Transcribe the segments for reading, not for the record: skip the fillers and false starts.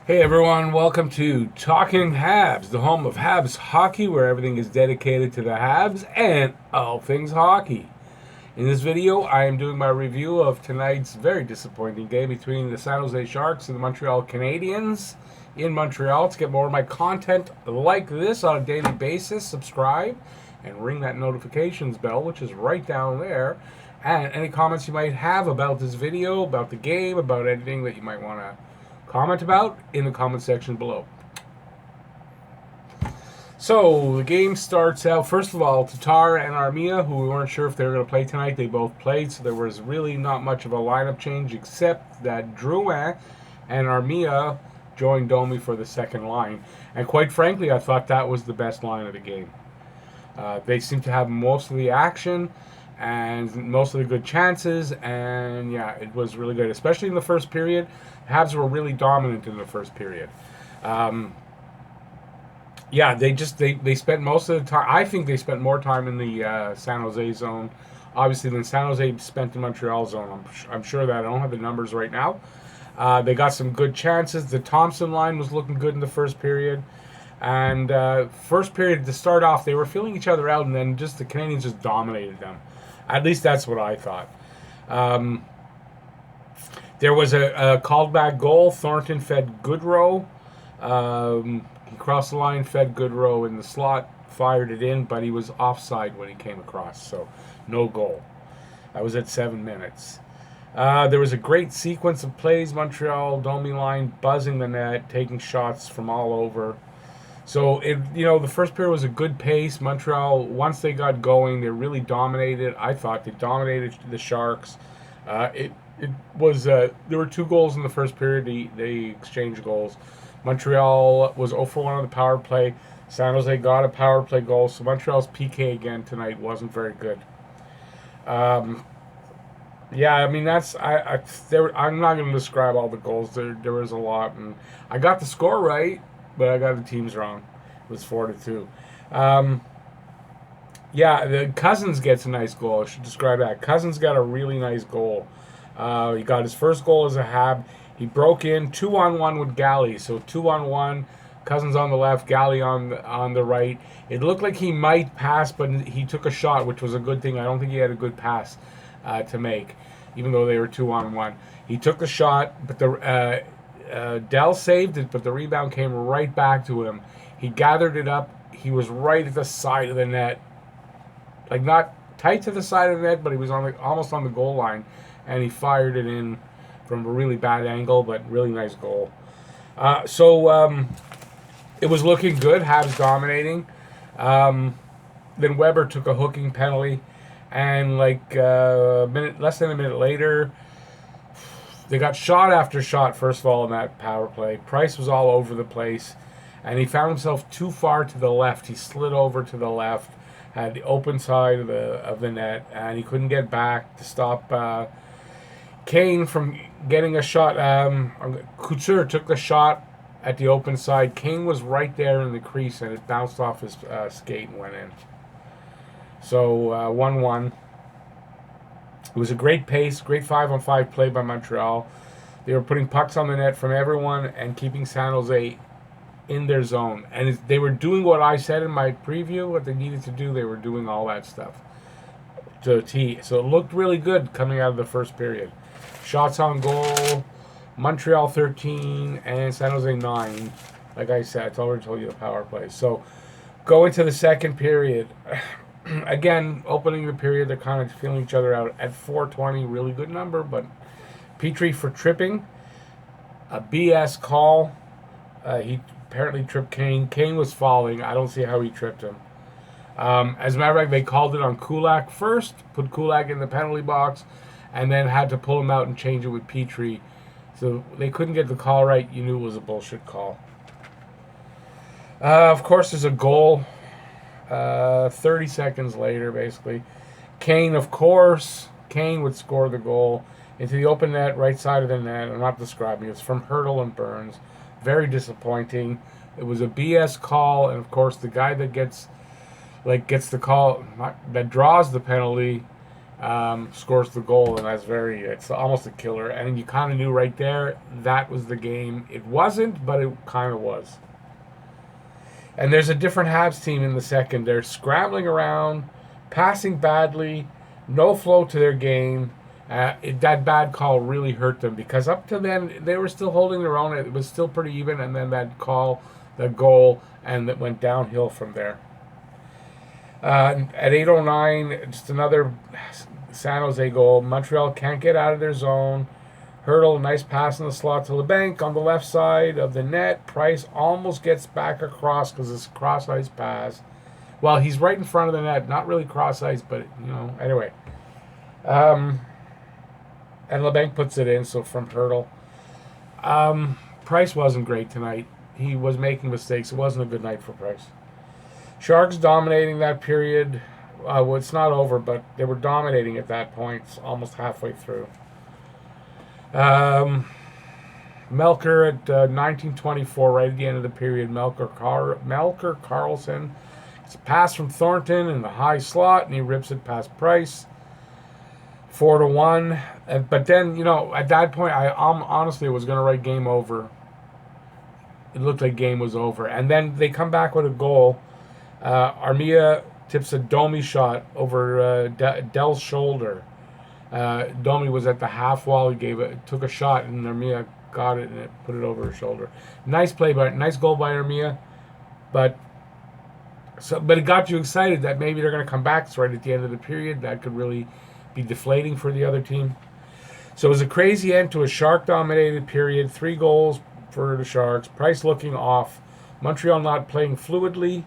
Hey everyone, welcome to Talking Habs, the home of Habs hockey, where everything is dedicated to the Habs and all things hockey. In this video, I am doing my review of tonight's very disappointing game between the San Jose Sharks and the Montreal Canadiens in Montreal. To get more of my content like this on a daily basis, subscribe and ring that notifications bell, which is right down there. And any comments you might have about this video, about the game, about anything that you might want to comment about in the comment section below. So the game starts out, first of all, Tatar and Armia, who we weren't sure if they were going to play tonight, they both played, so there was really not much of a lineup change, except that Drouin and Armia joined Domi for the second line. And quite frankly, I thought that was the best line of the game. They seemed to have most of the action and most of the good chances, and yeah, it was really good, especially in the first period. Habs were really dominant in the first period. Yeah, they spent most of the time. I think they spent more time in the San Jose zone, obviously, than San Jose spent in Montreal zone. I'm sure that I don't have the numbers right now. They got some good chances. The Thompson line was looking good in the first period. And first period, to start off, they were feeling each other out, and then just the Canadians just dominated them. At least that's what I thought. There was a called back goal. Thornton fed Goodrow. He crossed the line, fed Goodrow in the slot, fired it in, but he was offside when he came across, so no goal. That was at 7 minutes. There was a great sequence of plays. Montreal Domi line buzzing the net, taking shots from all over. So the first period was a good pace. Montreal, once they got going, they really dominated. I thought they dominated the Sharks. It was there were 2 goals in the first period. They exchanged goals. Montreal was 0 for 1 on the power play. San Jose got a power play goal. So Montreal's PK again tonight wasn't very good. Yeah, I mean I'm not going to describe all the goals. There was a lot, and I got the score right, but I got the teams wrong. It was 4-2. Yeah, the Cousins gets a nice goal. I should describe that. Cousins got a really nice goal. He got his first goal as a Hab. He broke in 2-on-1 with Galley. So 2-on-1, Cousins on the left, Galley on the right. It looked like he might pass, but he took a shot, which was a good thing. I don't think he had a good pass to make, even though they were 2-on-1. He took the shot, but Dell saved it, but the rebound came right back to him. He gathered it up. He was right at the side of the net, like not tight to the side of the net, but he was almost on the goal line, and he fired it in from a really bad angle, but really nice goal. It was looking good. Habs dominating. Then Weber took a hooking penalty, and less than a minute later, they got shot after shot, first of all, in that power play. Price was all over the place, and he found himself too far to the left. He slid over to the left, had the open side of the net, and he couldn't get back to stop Kane from getting a shot. Couture took the shot at the open side. Kane was right there in the crease, and it bounced off his skate and went in. So 1-1. It was a great pace, great 5-on-5 play by Montreal. They were putting pucks on the net from everyone and keeping San Jose in their zone. And they were doing what I said in my preview, what they needed to do. They were doing all that stuff to a T. So it looked really good coming out of the first period. Shots on goal, Montreal 13 and San Jose 9. Like I said, I already told you the power play. So go into the second period. Again, opening the period, they're kind of feeling each other out at 420, really good number, but Petrie for tripping, a BS call. He apparently tripped Kane. Kane was falling. I don't see how he tripped him. As a matter of fact, they called it on Kulak first, put Kulak in the penalty box, and then had to pull him out and change it with Petrie. So they couldn't get the call right. You knew it was a bullshit call. Of course, there's a goal. 30 seconds later, basically. Kane, of course, Kane would score the goal into the open net, right side of the net. I'm not describing it. It's from Hurdle and Burns. Very disappointing. It was a BS call, and of course, the guy that gets the call, that draws the penalty, scores the goal, and it's almost a killer. And you kind of knew right there that was the game. It wasn't, but it kind of was. And there's a different Habs team in the second. They're scrambling around, passing badly, no flow to their game. That bad call really hurt them because up to then they were still holding their own. It was still pretty even, and then that goal, and it went downhill from there. At 8:09, just another San Jose goal. Montreal can't get out of their zone. Hurdle, nice pass in the slot to LeBanc on the left side of the net. Price almost gets back across because it's cross ice pass. Well, he's right in front of the net. Not really cross ice, but, anyway. And LeBanc puts it in, so from Hurdle. Price wasn't great tonight. He was making mistakes. It wasn't a good night for Price. Sharks dominating that period. Well, it's not over, but they were dominating at that point, almost halfway through. Melker at 19:24, right at the end of the period. Melker Carlson. It's a pass from Thornton in the high slot, and he rips it past Price. 4-1. But then, at that point, I honestly was going to write game over. It looked like game was over. And then they come back with a goal. Armia tips a Domi shot over Dell's shoulder. Domi was at the half wall. He took a shot, and Armia got it and put it over his shoulder. Nice goal by Armia, but it got you excited that maybe they're going to come back. It's right at the end of the period. That could really be deflating for the other team. So it was a crazy end to a Shark-dominated period. 3 goals for the Sharks. Price looking off. Montreal not playing fluidly.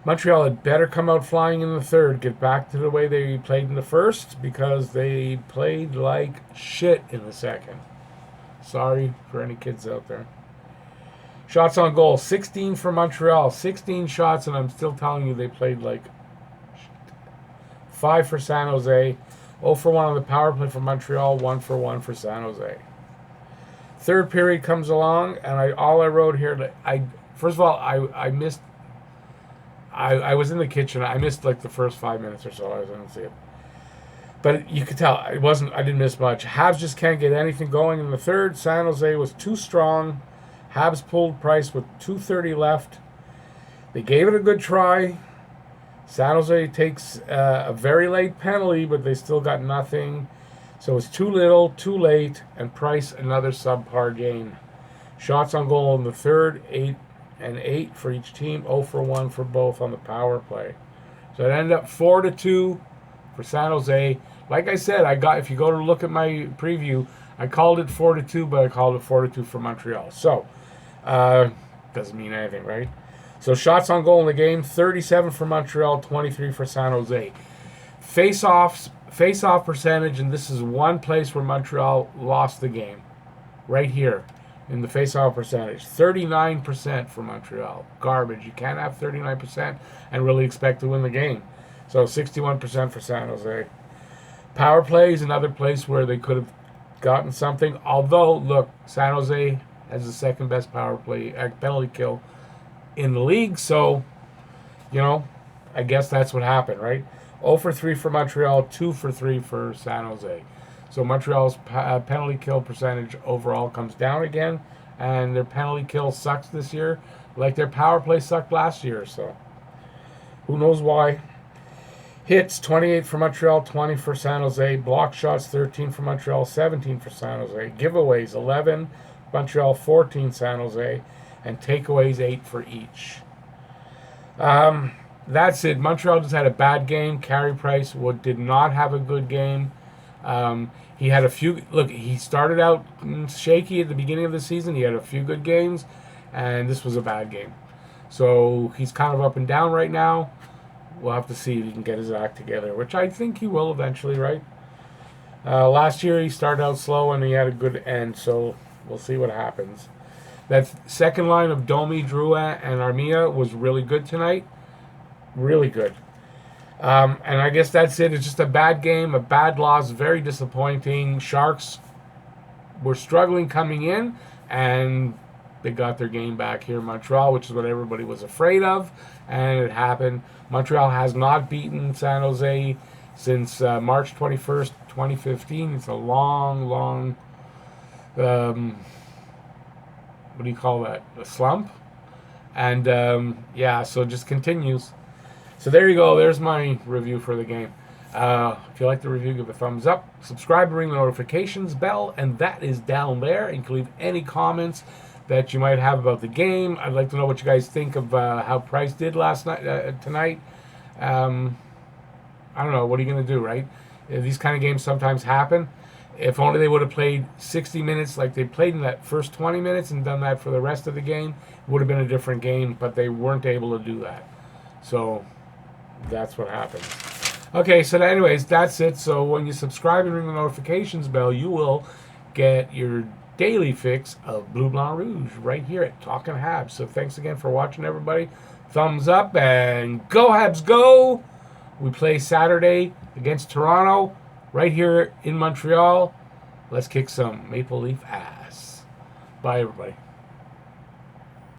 Montreal had better come out flying in the third, get back to the way they played in the first, because they played like shit in the second. Sorry for any kids out there. Shots on goal, 16 for Montreal. 16 shots, and I'm still telling you they played like shit. 5 for San Jose. 0 for 1 on the power play for Montreal. 1 for 1 for San Jose. Third period comes along, and all I wrote here, first of all, I missed. I was in the kitchen. I missed like the first 5 minutes or so. I didn't see it, but you could tell I didn't miss much. Habs just can't get anything going in the third. San Jose was too strong. Habs pulled Price with 2:30 left. They gave it a good try. San Jose takes a very late penalty, but they still got nothing. So it's too little, too late, and Price another subpar game. Shots on goal in the third, 8 for each team, 0 for 1 for both on the power play. So it ended up 4-2 for San Jose. Like I said, if you go to look at my preview, I called it 4-2, but I called it 4-2 for Montreal. So, doesn't mean anything, right? So shots on goal in the game, 37 for Montreal, 23 for San Jose. Face-off percentage, and this is one place where Montreal lost the game. Right here. In the face-off percentage, 39% for Montreal. Garbage. You can't have 39% and really expect to win the game. So 61% for San Jose. Power play is another place where they could have gotten something. Although, look, San Jose has the second best power play penalty kill in the league. So, I guess that's what happened, right? 0 for 3 for Montreal, 2 for 3 for San Jose. So Montreal's penalty kill percentage overall comes down again, and their penalty kill sucks this year, like their power play sucked last year. So who knows why? Hits, 28 for Montreal, 20 for San Jose. Block shots, 13 for Montreal, 17 for San Jose. Giveaways, 11 Montreal, 14 San Jose. And takeaways, 8 for each. That's it. Montreal just had a bad game. Carey Price did not have a good game. He had a few. Look, he started out shaky at the beginning of the season. He had a few good games, and this was a bad game. So he's kind of up and down right now. We'll have to see if he can get his act together, which I think he will eventually, right? Last year he started out slow and he had a good end, so we'll see what happens. That second line of Domi, Drouin, and Armia was really good tonight. Really good. And I guess that's it. It's just a bad game, a bad loss, very disappointing. Sharks were struggling coming in, and they got their game back here in Montreal, which is what everybody was afraid of, and it happened. Montreal has not beaten San Jose since March 21st, 2015. It's a long, what do you call that? A slump. And yeah, so it just continues. So there you go. There's my review for the game. If you like the review, give a thumbs up. Subscribe, ring the notifications bell, and that is down there. And you can leave any comments that you might have about the game. I'd like to know what you guys think of how Price did tonight. I don't know. What are you going to do, right? These kind of games sometimes happen. If only they would have played 60 minutes like they played in that first 20 minutes and done that for the rest of the game, it would have been a different game, but they weren't able to do that. So that's what happened. Okay, so anyways, that's it. So when you subscribe and ring the notifications bell, you will get your daily fix of Bleu Blanc Rouge right here at Talkin' Habs. So thanks again for watching, everybody. Thumbs up and go Habs, go! We play Saturday against Toronto right here in Montreal. Let's kick some Maple Leaf ass. Bye, everybody.